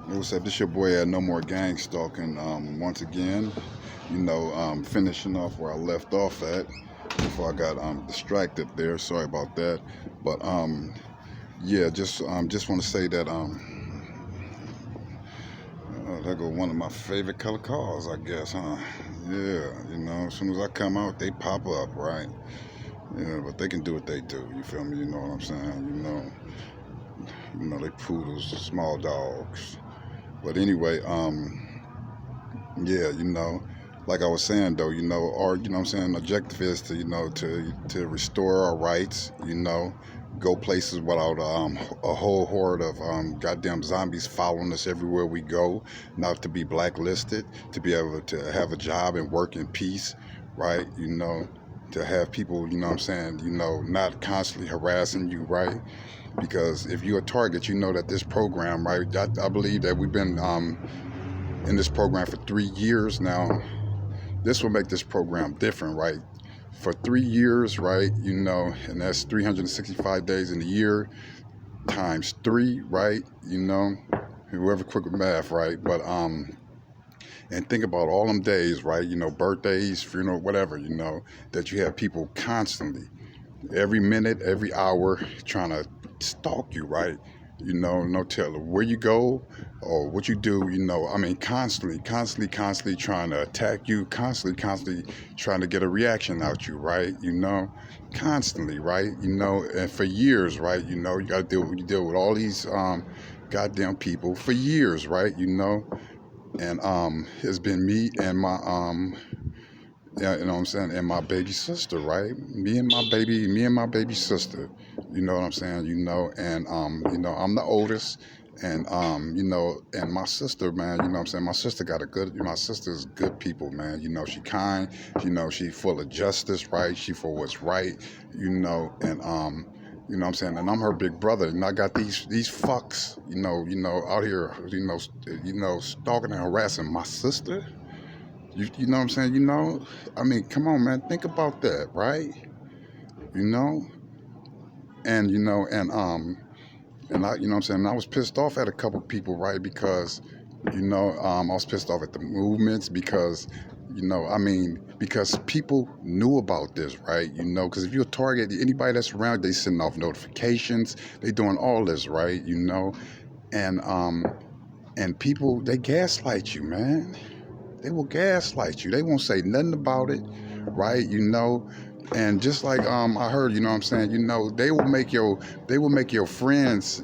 What's up? This your boy at No More Gangstalking. Once again, finishing off where I left off at before I got distracted there. Sorry about that. But yeah, just want to say that there go one of my favorite color cars, I guess, huh? Yeah, as soon as I come out, they pop up, right? Yeah, but they can do what they do. You feel me? You know what I'm saying? They poodles, small dogs. But anyway, yeah, like I was saying though, our, what I'm saying, objective is to, to restore our rights, go places without a whole horde of goddamn zombies following us everywhere we go, not to be blacklisted, to be able to have a job and work in peace, right? To have people, what I'm saying, not constantly harassing you, right? Because if you're a target, you know that this program, right? I believe that we've been in this program for 3 years now. This will make this program different, right? For 3 years, right? And that's 365 days in a year times three, right? Whoever quick with math, right? But and think about all them days, right? Birthdays, funeral, whatever, that you have people constantly, every minute, every hour, trying to stalk you, right? No telling where you go or what you do, constantly trying to attack you, constantly trying to get a reaction out you, right? Constantly, right? And for years, right? You got to deal with all these goddamn people for years, right? And it's been me and my yeah, you know what I'm saying, and my baby sister, right? Me and my baby sister. You know what I'm saying? And I'm the oldest, and and my sister, man, what I'm saying, my sister's good people, man. She kind, she full of justice, right? She for what's right, and what I'm saying, and I'm her big brother, and I got these fucks, out here, stalking and harassing my sister. You know what I'm saying? Come on, man. Think about that, right? You know, and and what I'm saying. I was pissed off at a couple people, right? Because, I was pissed off at the movements because, because people knew about this, right? Because if you target anybody that's around, they sending off notifications, they doing all this, right? And and people, they gaslight you, man. They will gaslight you. They won't say nothing about it, right? And just like I heard, what I'm saying, they will make your friends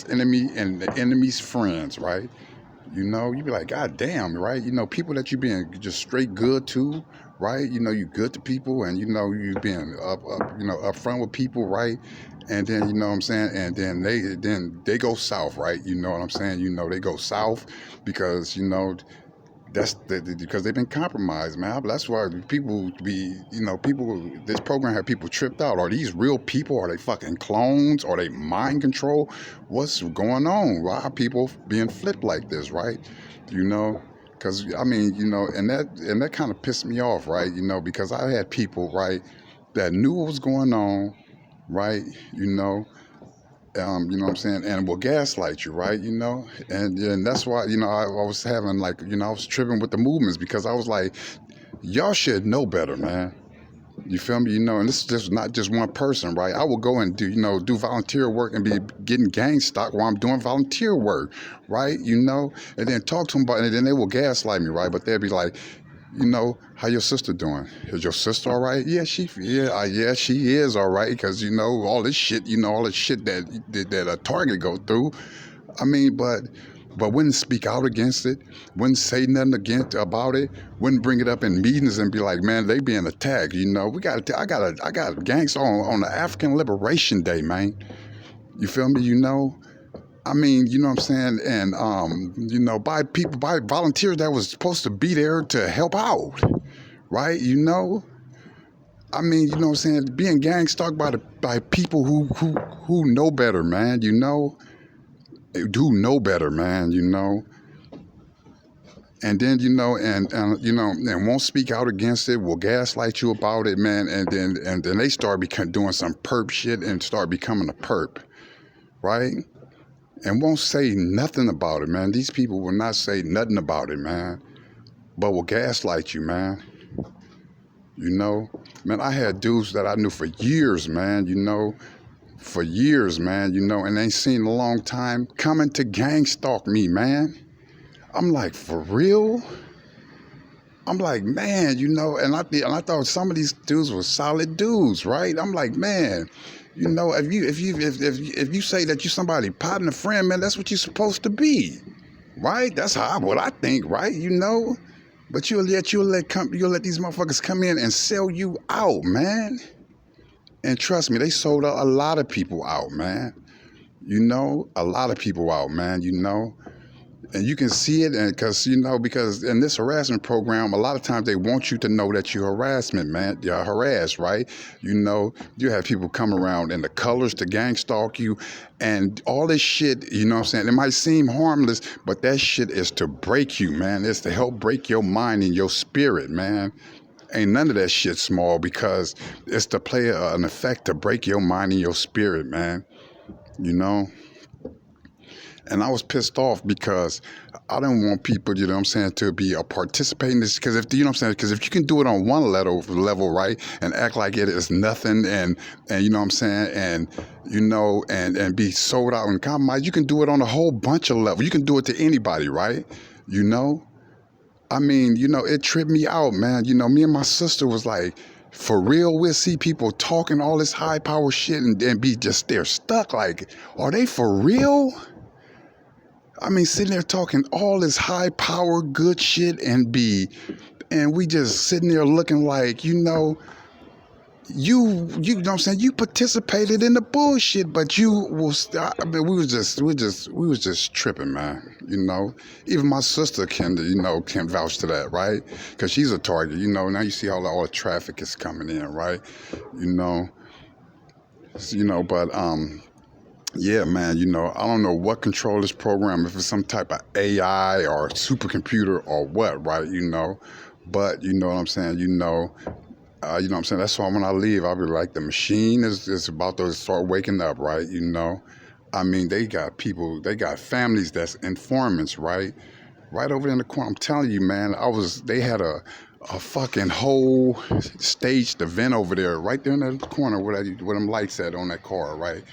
enemy and the enemy's friends, right? You be like, God damn, right? People that you being just straight good to, right? You good to people, and you being up front with people, right? And then what I'm saying, and then they go south, right? You know what I'm saying? They go south because because they've been compromised, man. That's why people this program have people tripped out. Are these real people? Are they fucking clones? Are they mind control? What's going on? Why are people being flipped like this, right? Because and that kind of pissed me off, right? Because I had people, right, that knew what was going on, right? What I'm saying, and will gaslight you, right? And that's why, I was having like, I was tripping with the movements because I was like, y'all should know better, man. You feel me? And this is just not just one person, right? I will go and do volunteer work and be getting gang stock while I'm doing volunteer work, right? And then talk to them about it, and then they will gaslight me, right? But they'll be like, how your sister doing? Is your sister all right? Yeah, she is all right, because all this shit, all this shit that a target go through. But wouldn't speak out against it, wouldn't say nothing about it, wouldn't bring it up in meetings and be like, man, they being attacked. I got gangs on the African Liberation Day, man. You feel me? What I'm saying? And, by volunteers that was supposed to be there to help out, right? What I'm saying? Being gang stalked by people who know better, man, do know better, man, And then, and won't speak out against it, will gaslight you about it, man, and then they start doing some perp shit and start becoming a perp, right? and won't say nothing about it, man. These people will not say nothing about it, man, but will gaslight you, man. You know, man, I had dudes that I knew for years, man, for years, man, and ain't seen in a long time coming to gang stalk me, man. I'm like, for real? I'm like, man, and I thought some of these dudes were solid dudes, right? I'm like, man, if you say that you somebody partner friend, man, that's what you're supposed to be, right? That's what I think, right? But you'll let these motherfuckers come in and sell you out, man. And trust me, they sold a lot of people out, man. A lot of people out, man. And you can see it, and because in this harassment program, a lot of times they want you to know that you're harassment, man. You're harassed, right? You have people come around in the colors to gang stalk you, and all this shit. You know what I'm saying? It might seem harmless, but that shit is to break you, man. It's to help break your mind and your spirit, man. Ain't none of that shit small, because it's to play an effect to break your mind and your spirit, man. You know. And I was pissed off because I don't want people, to be a participant in this. Because if you can do it on one level, right, and act like it is nothing, and and be sold out and compromised, you can do it on a whole bunch of levels. You can do it to anybody, right? It tripped me out, man. Me and my sister was like, for real, we'll see people talking all this high power shit and be just there stuck. Like, are they for real? Sitting there talking all this high power good shit and we just sitting there looking like, you know what I'm saying, you participated in the bullshit, but you was, we was just tripping, man. Even my sister can vouch to that, right? Because she's a target. Now you see all the traffic is coming in, right? But yeah, man, I don't know what control this program, if it's some type of AI or supercomputer or what, right? But you know what I'm saying, that's why when I leave, I'll be like, the machine is about to start waking up, right? They got people, they got families that's informants, right? Right over there in the corner. I'm telling you, man, they had a fucking whole staged event over there, right there in the corner where them lights at on that car, right?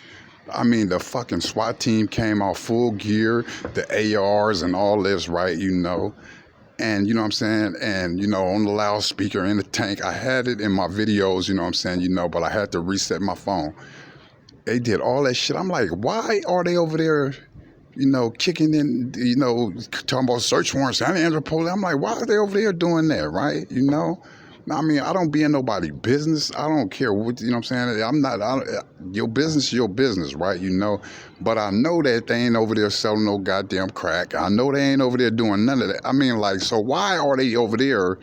The fucking SWAT team came out full gear, the ARs and all this, right? And you know what I'm saying? And, on the loudspeaker in the tank, I had it in my videos, you know what I'm saying, but I had to reset my phone. They did all that shit. I'm like, why are they over there, kicking in, talking about search warrants, Interpol? I'm like, why are they over there doing that, right? I don't be in nobody's business. I don't care what, you know what I'm saying? Your business is your business, right? But I know that they ain't over there selling no goddamn crack. I know they ain't over there doing none of that. So why are they over there,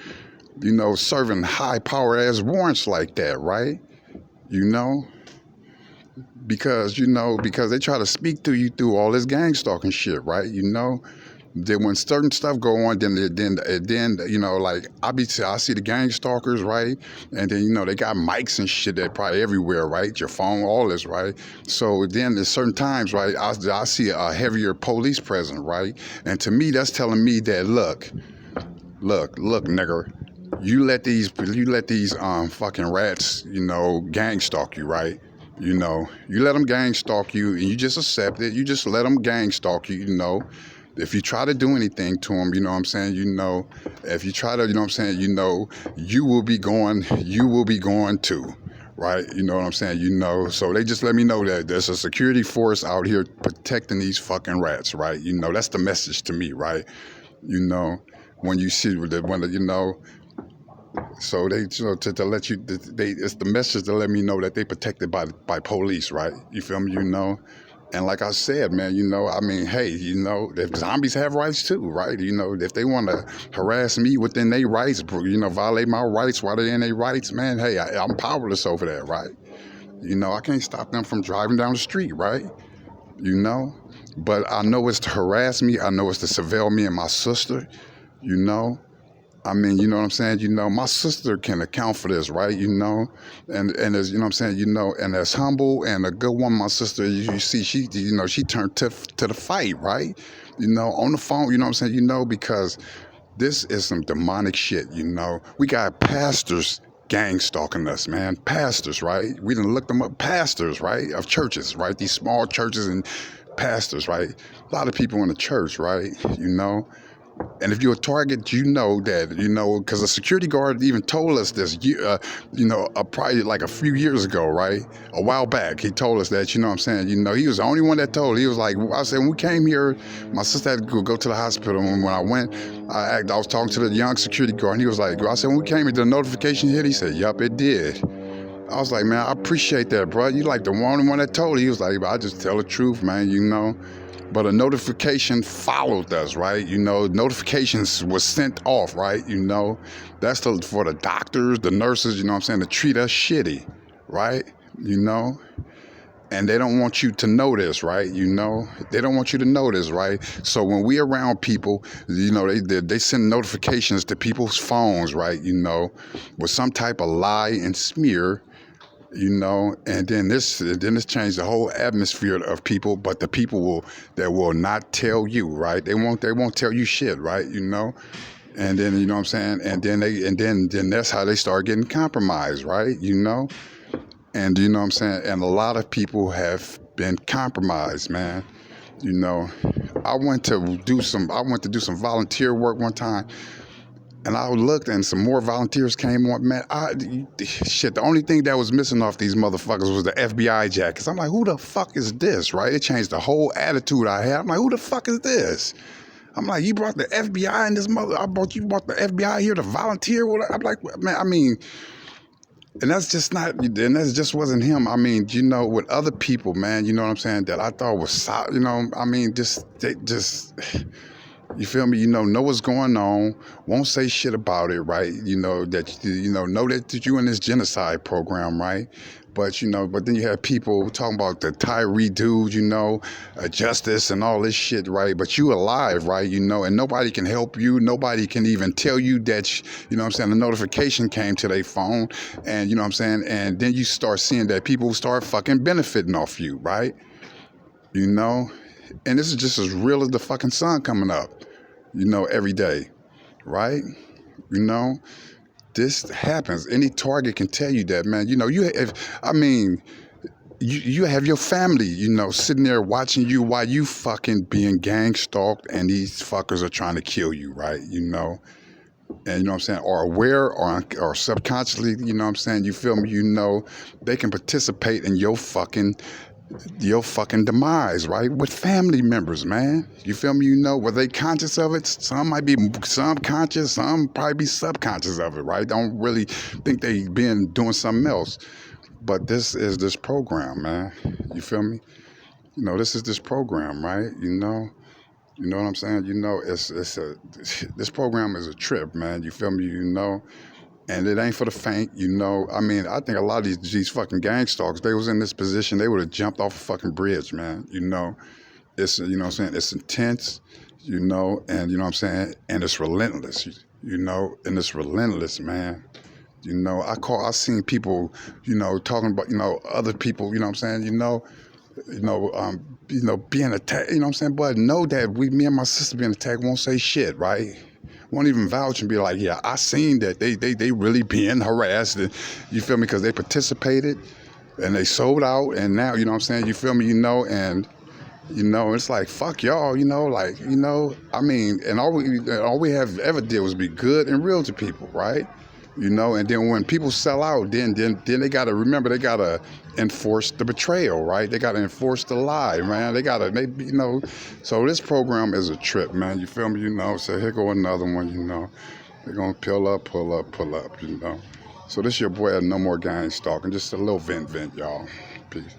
serving high power ass warrants like that, right? Because they try to speak to you through all this gang stalking shit, right? Then when certain stuff go on, then like I see the gang stalkers, right? And then they got mics and shit that probably everywhere, right? Your phone, all this, right? So then there's certain times, right? I see a heavier police presence, right? And to me, that's telling me that look, nigga, you let these fucking rats, gang stalk you, right? You let them gang stalk you, and you just accept it. You just let them gang stalk you, If you try to do anything to them, you know what I'm saying, if you try to, you know what I'm saying, you will be going too, right? You know what I'm saying, So they just let me know that there's a security force out here protecting these fucking rats, right? That's the message to me, right? When you see so they, to let you, it's the message to let me know that they protected by police, right? You feel me? And like I said, man, hey, if zombies have rights too, right? If they want to harass me within their rights, violate my rights while they're in their rights, man, hey, I'm powerless over that, right? I can't stop them from driving down the street, right? But I know it's to harass me. I know it's to surveil me and my sister, I mean, you know what I'm saying? You know, my sister can account for this, right? You know, and as you know what I'm saying, you know, and as humble and a good woman, my sister, you see, she turned to the fight, right? You know, on the phone, you know what I'm saying? You know, because this is some demonic shit, you know. We got pastors gang stalking us, man. Pastors, right? We done looked them up. Pastors, right? Of churches, right? These small churches and pastors, right? A lot of people in the church, right? You know. And if you're a target, you know that, you know, because a security guard even told us this, you know, probably like a few years ago, right? A while back, he told us that, you know what I'm saying? You know, he was the only one that told. He was like, I said, when we came here, my sister had to go to the hospital. And when I went, I was talking to the young security guard, and he was like, I said, when we came here, did the notification hit? He said, yup, it did. I was like, man, I appreciate that, bro. You like the only one that told. He was like, I just tell the truth, man, you know. But a notification followed us, right? You know, notifications was sent off, right? You know, that's for the doctors, the nurses, you know what I'm saying, to treat us shitty, right? You know, and they don't want you to know this, right? You know, they don't want you to know this, right? So when we around people, you know, they send notifications to people's phones, right? You know, with some type of lie and smear, you know, and then this changed the whole atmosphere of people, but the people that will not tell you, right? They won't tell you shit, right? You know, and then you know what I'm saying, and then that's how they start getting compromised, right? You know, and you know what I'm saying, and a lot of people have been compromised, man. You know, I went to do some volunteer work one time, and I looked, and some more volunteers came on. Man, shit, the only thing that was missing off these motherfuckers was the FBI jackets. I'm like, who the fuck is this, right? It changed the whole attitude I had. I'm like, who the fuck is this? I'm like, you brought the FBI in this you brought the FBI here to volunteer? I'm like, man, I mean, and that's just not, and that just wasn't him. I mean, you know, with other people, man, you know what I'm saying, that I thought was, you know, I mean, they just... You feel me? You know what's going on. Won't say shit about it, right? You know that that you in this genocide program, right? But you know, but then you have people talking about the Tyree dude, you know, justice and all this shit, right? But you alive, right? You know, and nobody can help you. Nobody can even tell you that, you know what I'm saying, the notification came to their phone, and you know what I'm saying, and then you start seeing that people start fucking benefiting off you, right? You know, and this is just as real as the fucking sun coming up, you know, every day, right? You know, this happens. Any target can tell you that, man. You know, you have your family, you know, sitting there watching you while you fucking being gang stalked, and these fuckers are trying to kill you, right? You know, and you know what I'm saying, or aware or subconsciously, you know what I'm saying, you feel me, you know, they can participate in your fucking demise, right? With family members, man. You feel me? You know, were they conscious of it? Some might be conscious, some probably be subconscious of it, right? Don't really think they been doing something else. But this is this program, man. You feel me? You know, this is this program, right? You know what I'm saying? You know, this program is a trip, man. You feel me? You know. And it ain't for the faint, you know. I mean, I think a lot of these fucking gang stalkers, they was in this position, they would have jumped off a fucking bridge, man. You know, it's, you know what I'm saying, it's intense, you know, and you know what I'm saying, and it's relentless, you know, and it's relentless, man. You know, I seen people, you know, talking about, you know, other people, you know what I'm saying, being attacked, you know what I'm saying, but know that me and my sister being attacked won't say shit, right? Won't even vouch and be like, yeah, I seen that they really being harassed. And, you feel me? Because they participated and they sold out, and now, you know what I'm saying, you feel me? You know, and you know, it's like, fuck y'all, you know, like, you know, I mean, and all we have ever did was be good and real to people, right? You know, and then when people sell out, then they gotta remember, they gotta enforce the betrayal, right? They gotta enforce the lie, man. You know, so this program is a trip, man. You feel me? You know, so here go another one, you know. They're gonna pull up, you know. So this your boy at No More Gang Stalking, just a little vent, y'all. Peace.